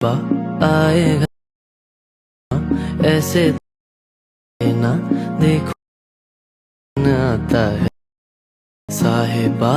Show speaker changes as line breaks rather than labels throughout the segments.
आएगा ऐसे ना देखो आता है साहिबा.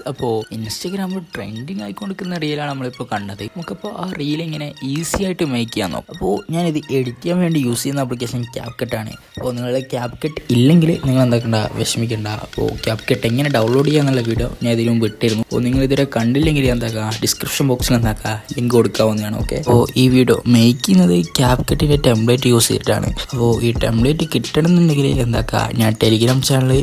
അപ്പോൾ ഇൻസ്റ്റഗ്രാമിൽ ട്രെൻഡിങ് ആയിക്കൊണ്ടിരിക്കുന്ന റീലാണ് നമ്മളിപ്പോൾ കണ്ടത്. നമുക്കപ്പോൾ ആ റീൽ ഇങ്ങനെ ഈസി ആയിട്ട് മേക്ക് ചെയ്യാൻ നോക്കാം. അപ്പോൾ ഞാനിത് എഡിറ്റ് ചെയ്യാൻ വേണ്ടി യൂസ് ചെയ്യുന്ന ആപ്ലിക്കേഷൻ ക്യാപ്കട്ടാണ്. അപ്പോൾ നിങ്ങളുടെ ക്യാപ്കട്ട് ഇല്ലെങ്കിൽ നിങ്ങൾ എന്താക്കണ്ട, വിഷമിക്കണ്ട. അപ്പോൾ ക്യാപ്കട്ട് എങ്ങനെ ഡൗൺലോഡ് ചെയ്യാന്നുള്ള വീഡിയോ ഞാൻ ഇതിനു മുമ്പ് ഇട്ടിരുന്നു. അപ്പോൾ നിങ്ങൾ ഇതുവരെ കണ്ടില്ലെങ്കിൽ എന്താക്കുക, ഡിസ്ക്രിപ്ഷൻ ബോക്സിൽ എന്താക്കുക ലിങ്ക് കൊടുക്കാവുന്നതാണ്. ഓക്കെ, അപ്പോൾ ഈ വീഡിയോ മേക്ക് ചെയ്യുന്നത് ക്യാപ്കട്ടിൻ്റെ ടെംപ്ലേറ്റ് യൂസ് ചെയ്തിട്ടാണ്. അപ്പോൾ ഈ ടെംപ്ലേറ്റ് കിട്ടണമെന്നുണ്ടെങ്കിൽ എന്താക്കുക, ഞാൻ ടെലിഗ്രാം ചാനൽ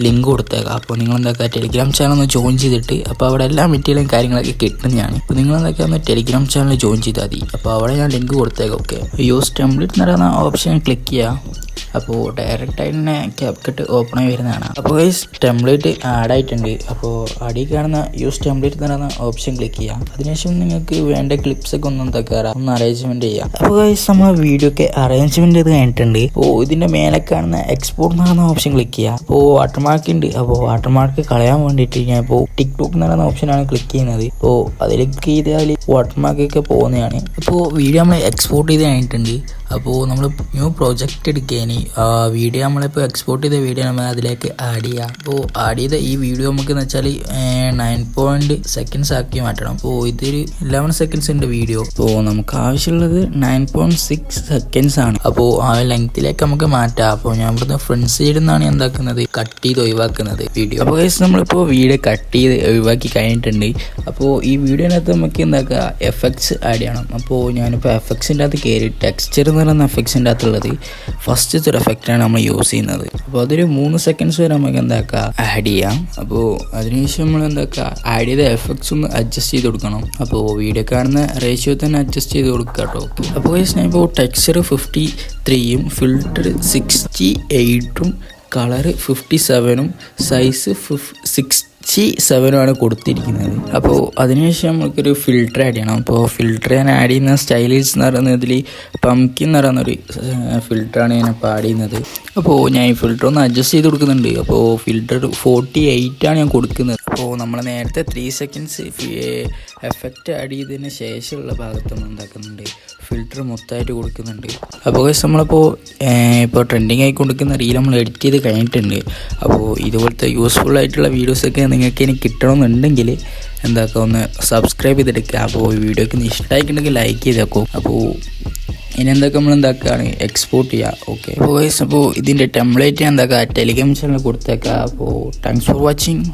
ലിങ്ക് കൊടുത്തേക്കാം. അപ്പോൾ നിങ്ങൾ എന്താക്കുക, ടെലിഗ്രാം ചാനൽ ഒന്ന് ജോയിൻ ചെയ്തിട്ട് അപ്പോൾ അവിടെ എല്ലാ മെറ്റീരിയലും കാര്യങ്ങളൊക്കെ കിട്ടുന്നതാണ്. അപ്പോൾ നിങ്ങൾ എന്താക്കുക, ഒന്ന് ടെലിഗ്രാം ചാനൽ ജോയിൻ ചെയ്താൽ മതി. അപ്പോൾ അവിടെ ഞാൻ ലിങ്ക് കൊടുത്തേക്കാം. ഓക്കെ, യൂസ് ടെംപ്ലേറ്റ് എന്ന് പറയുന്ന ഓപ്ഷൻ ക്ലിക്ക് ചെയ്യുക. അപ്പോൾ ഡയറക്റ്റായിട്ട് തന്നെ ക്യാപ്കട്ട് ഓപ്പൺ ആയി വരുന്നതാണ്. അപ്പോൾ ഗൈസ് ടെംപ്ലേറ്റ് ആഡ് ആയിട്ടുണ്ട്. അപ്പോൾ അടിയിൽ കാണുന്ന യൂസ് ടെംപ്ലേറ്റ് എന്ന് പറയുന്ന ഓപ്ഷൻ ക്ലിക്ക് ചെയ്യാം. അതിനുശേഷം നിങ്ങൾക്ക് വേണ്ട ക്ലിപ്സൊക്കെ ഒന്ന് ഒന്ന് അറേഞ്ച്മെൻറ്റ് ചെയ്യാം. അപ്പോൾ ഗൈസ് നമ്മൾ വീഡിയോ ഒക്കെ അറേഞ്ച്മെൻറ്റ് ചെയ്ത് കഴിഞ്ഞിട്ടുണ്ട്. അപ്പോൾ ഇതിൻ്റെ മേലെ കാണുന്ന എക്സ്പോർട്ട് എന്ന് പറയുന്ന ഓപ്ഷൻ ക്ലിക്ക് ചെയ്യാം. അപ്പോൾ വാട്ടർമാർക്ക് ഉണ്ട്. അപ്പോൾ വാട്ടർമാർക്ക് കളയാൻ വേണ്ടിയിട്ട് ഞാൻ ഇപ്പോൾ ടിക്ടോക്ക് എന്ന് പറയുന്ന ഓപ്ഷനാണ് ക്ലിക്ക് ചെയ്യുന്നത്. അപ്പോൾ അതിൽ ക്ലിക്ക് ചെയ്താൽ വാട്ടർമാർക്കൊക്കെ പോകുന്നതാണ്. അപ്പോൾ വീഡിയോ നമ്മൾ എക്സ്പോർട്ട് ചെയ്ത് കഴിഞ്ഞിട്ടുണ്ട്. അപ്പോൾ നമ്മൾ ന്യൂ പ്രോജക്റ്റ് എടുക്കുകയാണ്. വീഡിയോ നമ്മളിപ്പോൾ എക്സ്പോർട്ട് ചെയ്ത വീഡിയോ നമ്മൾ അതിലേക്ക് ആഡ് ചെയ്യുക. അപ്പോൾ ആഡ് ചെയ്ത ഈ വീഡിയോ നമുക്ക് എന്ന് വെച്ചാൽ 9 സെക്കൻഡ്സ് ആക്കി മാറ്റണം. അപ്പോൾ ഇതൊരു 11 സെക്കൻഡ്സ് ഉണ്ട് വീഡിയോ. അപ്പോൾ നമുക്ക് ആവശ്യമുള്ളത് 9.6 സെക്കൻഡ്സ് ആണ്. അപ്പോൾ ആ ലെങ്ത്തിലേക്ക് നമുക്ക് മാറ്റാം. അപ്പോൾ ഞാൻ ഇവിടുന്ന് ഫ്രണ്ട് സൈഡിൽ നിന്നാണ് എന്താക്കുന്നത്, കട്ട് ചെയ്ത് ഒഴിവാക്കുന്നത് വീഡിയോ. അപ്പോൾ നമ്മളിപ്പോൾ വീഡിയോ കട്ട് ചെയ്ത് ഒഴിവാക്കി കഴിഞ്ഞിട്ടുണ്ട്. അപ്പോൾ ഈ വീഡിയോനകത്ത് നമുക്ക് എന്താക്കുക, എഫക്ട്സ് ആഡ് ചെയ്യണം. അപ്പോൾ ഞാനിപ്പോൾ എഫക്ട്സിൻ്റെ അകത്ത് കയറി ടെക്സ്ചർ എന്ന് പറയുന്ന എഫക്ട്സിൻ്റെ അകത്തുള്ളത് ഫസ്റ്റത്തെ ഒരു എഫക്റ്റാണ് നമ്മൾ യൂസ് ചെയ്യുന്നത്. അപ്പോൾ അതൊരു 3 സെക്കൻഡ്സ് വരെ നമുക്ക് എന്താക്കുക ആഡ് ചെയ്യാം. അപ്പോൾ അതിനുശേഷം നമ്മൾ എന്താക്കുക, ആഡ് ചെയ്ത എഫക്ട്സ് ഒന്ന് അഡ്ജസ്റ്റ് ചെയ്ത് കൊടുക്കണം. അപ്പോൾ വീഡിയോ കാണുന്ന റേഷ്യോ തന്നെ അഡ്ജസ്റ്റ് ചെയ്ത് കൊടുക്കുക കേട്ടോ. അപ്പോൾ ഞാൻ ഇപ്പോൾ ടെക്സ്ചർ 53ഉം ഫിൽറ്റർ 68ഉം കളറ് 57ഉം സൈസ് 67ആണ് കൊടുത്തിരിക്കുന്നത്. അപ്പോൾ അതിനുശേഷം നമുക്കൊരു ഫിൽറ്റർ ആഡ് ചെയ്യണം. അപ്പോൾ ഫിൽറ്റർ ഞാൻ ആഡ് ചെയ്യുന്ന സ്റ്റൈലിൽസ് എന്ന് പറയുന്നതിൽ പംകിൻ എന്ന് പറയുന്നൊരു ഫിൽറ്ററാണ് ഞാനിപ്പോൾ ആഡ് ചെയ്യുന്നത്. അപ്പോൾ ഞാൻ ഈ ഫിൽറ്റർ ഒന്ന് അഡ്ജസ്റ്റ് ചെയ്ത് കൊടുക്കുന്നുണ്ട്. അപ്പോൾ ഫിൽറ്റർ 48ആണ് ഞാൻ കൊടുക്കുന്നത്. അപ്പോൾ നമ്മൾ നേരത്തെ 3 സെക്കൻഡ്സ് എഫക്റ്റ് ആഡ് ചെയ്തതിന് ശേഷമുള്ള ഭാഗത്ത് നമ്മൾ എന്താക്കുന്നുണ്ട്, ഫിൽറ്റർ മൊത്തമായിട്ട് കൊടുക്കുന്നുണ്ട്. അപ്പോൾ നമ്മളിപ്പോൾ ട്രെൻഡിങ് ആയി കൊടുക്കുന്ന റീൽ നമ്മൾ എഡിറ്റ് ചെയ്ത് കഴിഞ്ഞിട്ടുണ്ട്. അപ്പോൾ ഇതുപോലത്തെ യൂസ്ഫുൾ ആയിട്ടുള്ള വീഡിയോസൊക്കെ നിങ്ങൾക്ക് ഇനി കിട്ടണമെന്നുണ്ടെങ്കിൽ എന്താക്കുക, ഒന്ന് സബ്സ്ക്രൈബ് ചെയ്തെടുക്കുക. അപ്പോൾ ഈ വീഡിയോക്ക് ഇഷ്ടമായിട്ടുണ്ടെങ്കിൽ ലൈക്ക് ചെയ്തേക്കും. അപ്പോൾ ഇനി എന്തൊക്കെ നമ്മൾ എന്താക്കുകയാണ്, എക്സ്പോർട്ട് ചെയ്യുക. ഓക്കെ, അപ്പോൾ ഇതിൻ്റെ ടെംപ്ലേറ്റ് എന്താക്കുക, ടെലിഗ്രാം ചാനൽ കൊടുത്തേക്കുക. അപ്പോൾ താങ്ക്സ് ഫോർ വാച്ചിങ്.